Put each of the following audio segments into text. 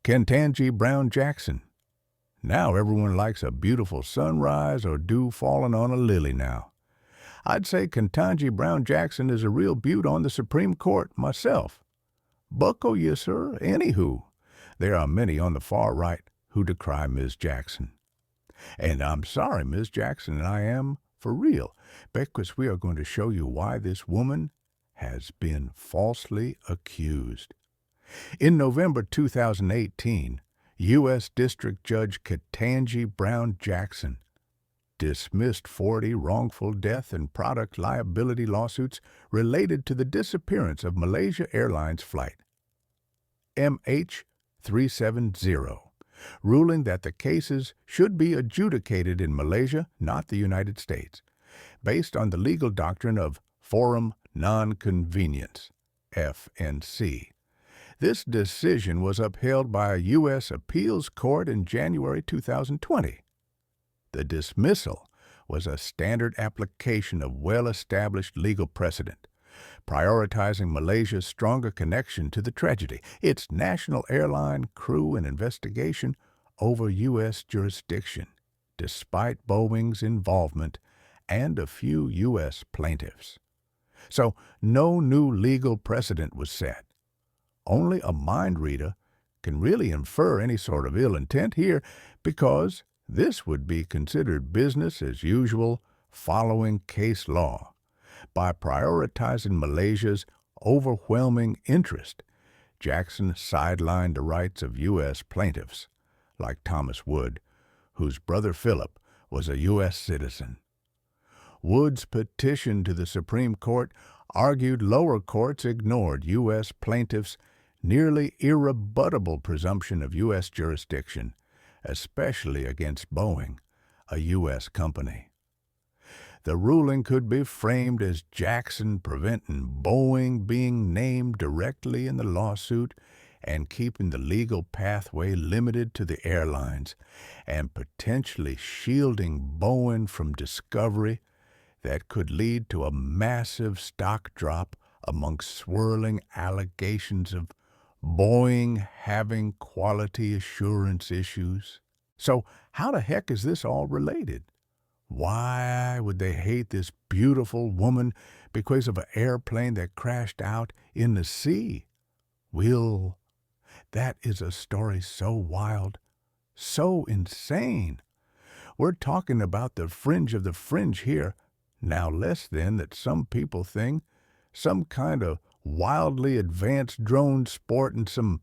Ketanji Brown Jackson. Now everyone likes a beautiful sunrise or dew falling on a lily now. I'd say Ketanji Brown Jackson is a real beaut on the Supreme Court myself. Buckle you, sir. Anywho, there are many on the far right who decry Ms. Jackson. And I'm sorry, Ms. Jackson, and I am for real, because we are going to show you why this woman has been falsely accused. In November 2018, U.S. District Judge Ketanji Brown Jackson dismissed 40 wrongful death and product liability lawsuits related to the disappearance of Malaysia Airlines flight MH370, ruling that the cases should be adjudicated in Malaysia, not the United States, based on the legal doctrine of forum non-convenience, FNC. This decision was upheld by a U.S. appeals court in January 2020. The dismissal was a standard application of well-established legal precedent, prioritizing Malaysia's stronger connection to the tragedy, its national airline crew and investigation over U.S. jurisdiction, despite Boeing's involvement and a few U.S. plaintiffs. So no new legal precedent was set. Only a mind reader can really infer any sort of ill intent here, because this would be considered business as usual following case law. By prioritizing Malaysia's overwhelming interest, Jackson sidelined the rights of U.S. plaintiffs, like Thomas Wood, whose brother Philip was a U.S. citizen. Wood's petition to the Supreme Court argued lower courts ignored U.S. plaintiffs' nearly irrebuttable presumption of U.S. jurisdiction, especially against Boeing, a U.S. company. The ruling could be framed as Jackson preventing Boeing being named directly in the lawsuit and keeping the legal pathway limited to the airlines, and potentially shielding Boeing from discovery that could lead to a massive stock drop amongst swirling allegations of Boeing having quality assurance issues. So how the heck is this all related? Why would they hate this beautiful woman because of an airplane that crashed out in the sea? Will, that is a story so wild, so insane. We're talking about the fringe of the fringe here, now less than that some people think some kind of wildly advanced drone sport and some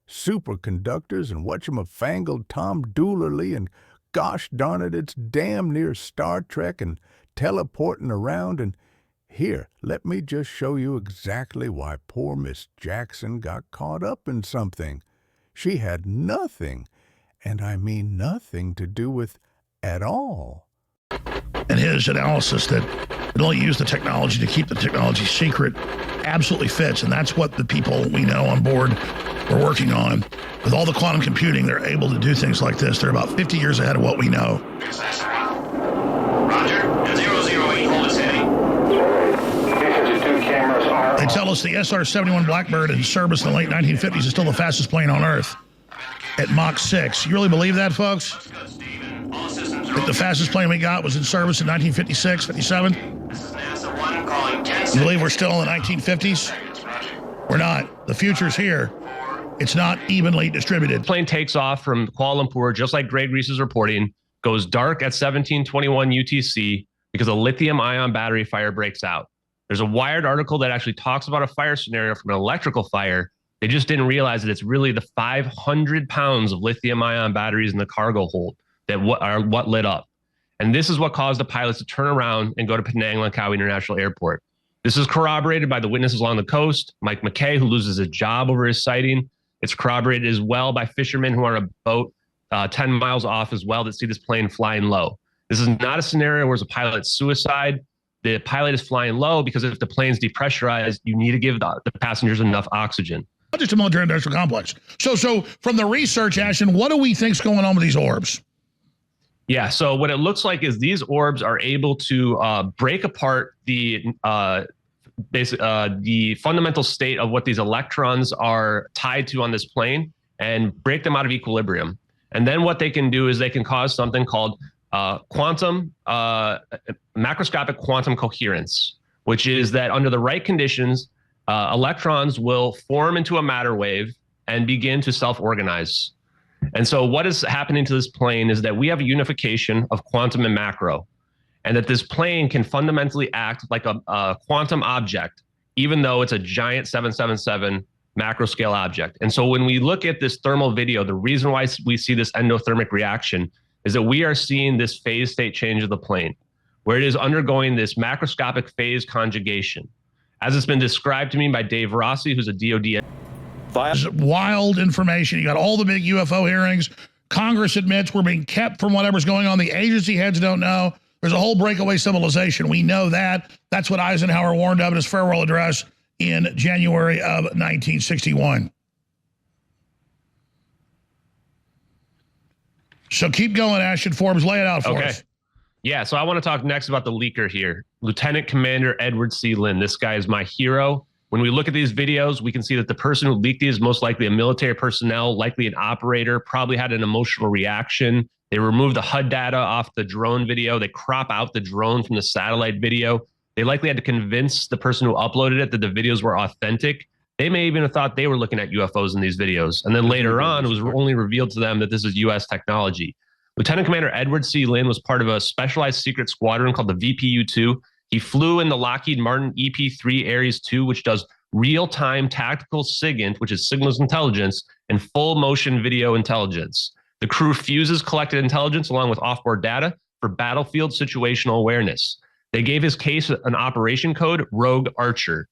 superconductors and whatchamafangled Tom Doolerly, and gosh darn it, it's damn near Star Trek and teleporting around. And here, let me just show you exactly why poor Miss Jackson got caught up in something she had nothing, and I mean nothing, to do with at all. And his analysis that it only used the technology to keep the technology secret absolutely fits. And that's what the people we know on board are working on. With all the quantum computing, they're able to do things like this. They're about 50 years ahead of what we know. Roger. 008, hold us heavy. They tell us the SR-71 Blackbird in service in the late 1950s is still the fastest plane on Earth at Mach 6. You really believe that, folks? That the fastest plane we got was in service in 1956, 57? You believe we're still in the 1950s? We're not. The future's here. It's not evenly distributed. Plane takes off from Kuala Lumpur, just like Greg Reese is reporting, goes dark at 1721 UTC because a lithium-ion battery fire breaks out. There's a Wired article that actually talks about a fire scenario from an electrical fire. They just didn't realize that it's really the 500 pounds of lithium-ion batteries in the cargo hold that are what lit up. And this is what caused the pilots to turn around and go to Penang Langkawi International Airport. This is corroborated by the witnesses along the coast, Mike McKay, who loses his job over his sighting. It's corroborated as well by fishermen who are on a boat 10 miles off as well that see this plane flying low. This is not a scenario where it's a pilot's suicide. The pilot is flying low because if the plane's depressurized, you need to give the passengers enough oxygen. Just a military industrial complex. So from the research, Ashton, what do we think's going on with these orbs? Yeah, so what it looks like is these orbs are able to break apart the fundamental state of what these electrons are tied to on this plane and break them out of equilibrium. And then what they can do is they can cause something called macroscopic quantum coherence, which is that under the right conditions, electrons will form into a matter wave and begin to self-organize. And so what is happening to this plane is that we have a unification of quantum and macro, and that this plane can fundamentally act like a quantum object, even though it's a giant 777 macro scale object. And so when we look at this thermal video, the reason why we see this endothermic reaction is that we are seeing this phase state change of the plane, where it is undergoing this macroscopic phase conjugation. As it's been described to me by Dave Rossi, who's a DOD. This is wild information. You got all the big UFO hearings. Congress admits we're being kept from whatever's going on. The agency heads don't know. There's a whole breakaway civilization. We know that. That's what Eisenhower warned of in his farewell address in January of 1961. So keep going, Ashton Forbes. Lay it out for us. Yeah, so I want to talk next about the leaker here. Lieutenant Commander Edward C. Lynn. This guy is my hero. When we look at these videos, we can see that the person who leaked these, most likely a military personnel, likely an operator, probably had an emotional reaction. They remove the HUD data off the drone video. They crop out the drone from the satellite video. They likely had to convince the person who uploaded it that the videos were authentic. They may even have thought they were looking at UFOs in these videos. And then later on, it was only revealed to them that this is U.S. technology. Lieutenant Commander Edward C. Lynn was part of a specialized secret squadron called the VPU-2. He flew in the Lockheed Martin EP-3 Ares 2, which does real-time tactical SIGINT, which is signals intelligence, and full motion video intelligence. The crew fuses collected intelligence along with offboard data for battlefield situational awareness. They gave his case an operation code, Rogue Archer.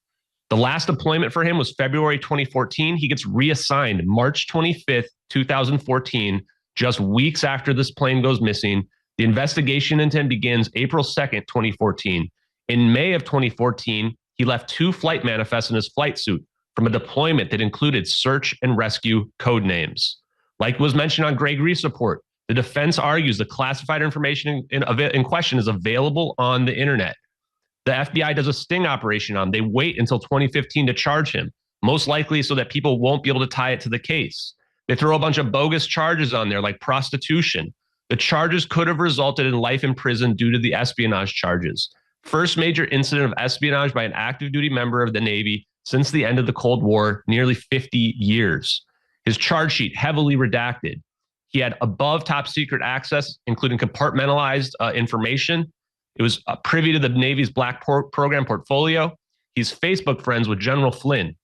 The last deployment for him was February 2014. He gets reassigned March 25th, 2014, just weeks after this plane goes missing. The investigation into him begins April 2nd, 2014. In May of 2014, he left 2 flight manifests in his flight suit from a deployment that included search and rescue code names. Like was mentioned on Greg Reese report, the defense argues the classified information in question is available on the internet. The FBI does a sting operation on him. They wait until 2015 to charge him, most likely so that people won't be able to tie it to the case. They throw a bunch of bogus charges on there, like prostitution. The charges could have resulted in life in prison due to the espionage charges. First major incident of espionage by an active duty member of the Navy since the end of the Cold War, nearly 50 years. His charge sheet heavily redacted. He had above top secret access, including compartmentalized information. It was privy to the Navy's Black Program portfolio. He's Facebook friends with General Flynn.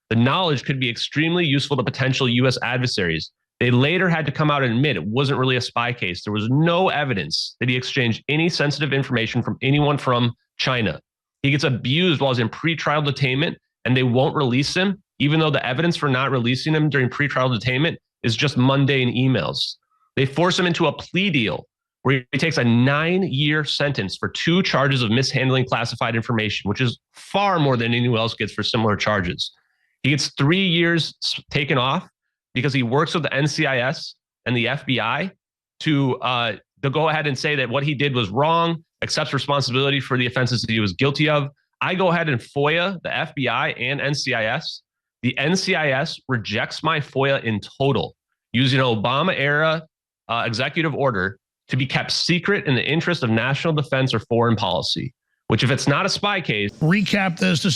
The knowledge could be extremely useful to potential U.S. adversaries. They later had to come out and admit it wasn't really a spy case. There was no evidence that he exchanged any sensitive information from anyone from China. He gets abused while he's in pretrial detainment, and they won't release him, even though the evidence for not releasing him during pretrial detainment is just mundane emails. They force him into a plea deal where he takes a 9-year sentence for 2 charges of mishandling classified information, which is far more than anyone else gets for similar charges. He gets 3 years taken off because he works with the NCIS and the FBI to go ahead and say that what he did was wrong, accepts responsibility for the offenses that he was guilty of. I go ahead and FOIA the FBI and NCIS. The NCIS rejects my FOIA in total, using an Obama-era executive order to be kept secret in the interest of national defense or foreign policy, which if it's not a spy case. Recap this. This is